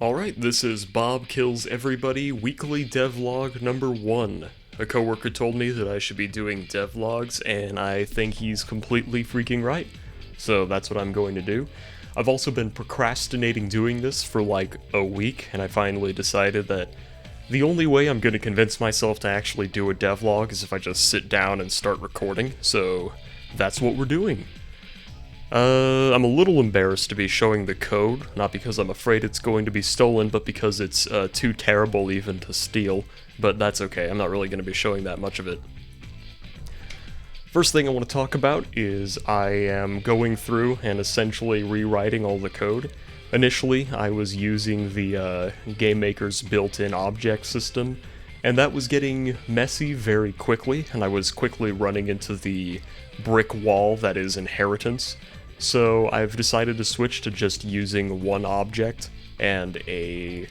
Alright, this is Bob Kills Everybody Weekly Devlog number 1. A coworker told me that I should be doing devlogs, and I think he's completely freaking right. So that's what I'm going to do. I've also been procrastinating doing this for like a week, and I finally decided that the only way I'm going to convince myself to actually do a devlog is if I just sit down and start recording, so that's what we're doing. I'm a little embarrassed to be showing the code, not because I'm afraid it's going to be stolen, but because it's too terrible even to steal, but that's okay, I'm not really going to be showing that much of it. First thing I want to talk about is I am going through and essentially rewriting all the code. Initially, I was using the Game Maker's built-in object system, and that was getting messy very quickly, and I was quickly running into the brick wall that is inheritance. So I've decided to switch to just using one object and a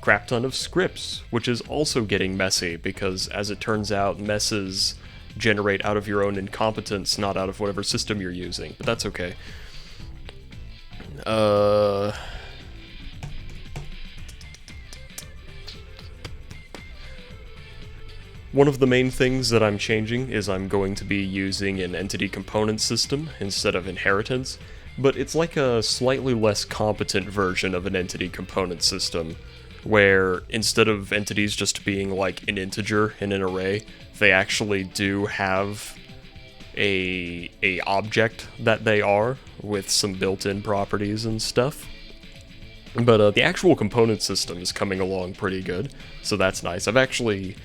crap ton of scripts, which is also getting messy because, as it turns out, messes generate out of your own incompetence, not out of whatever system you're using, but that's okay. One of the main things that I'm changing is I'm going to be using an entity component system instead of inheritance, but it's like a slightly less competent version of an entity component system, where instead of entities just being like an integer in an array, they actually do have a object that they are, with some built-in properties and stuff. But the actual component system is coming along pretty good, so that's nice. I've actually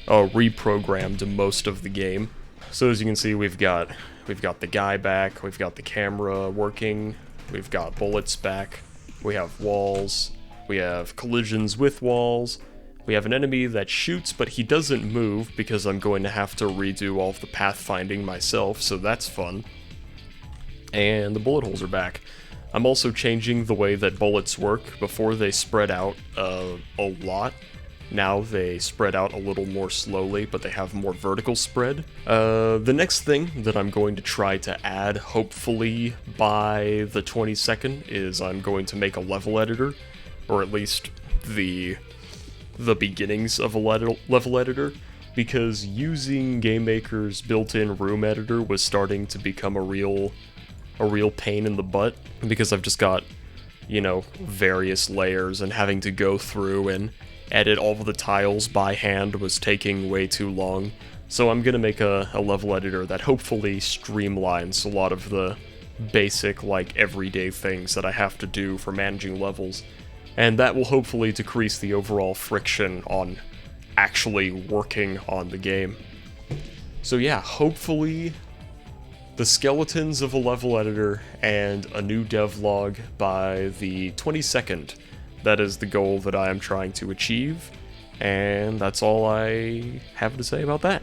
reprogrammed most of the game. So as you can see, we've got the guy back, we've got the camera working, we've got bullets back, we have walls, we have collisions with walls, we have an enemy that shoots but he doesn't move because I'm going to have to redo all of the pathfinding myself, so that's fun. And the bullet holes are back. I'm also changing the way that bullets work. Before they spread out a lot. Now they spread out a little more slowly, but they have more vertical spread. The next thing that I'm going to try to add, hopefully by the 22nd, is I'm going to make a level editor, or at least the beginnings of a level editor, because using Game Maker's built-in room editor was starting to become a real pain in the butt, because I've just got, you know, various layers, and having to go through and edit all of the tiles by hand was taking way too long. So I'm gonna make a level editor that hopefully streamlines a lot of the basic, like, everyday things that I have to do for managing levels, and that will hopefully decrease the overall friction on actually working on the game. So yeah, hopefully the skeletons of a level editor and a new devlog by the 22nd. That is the goal that I am trying to achieve, and that's all I have to say about that.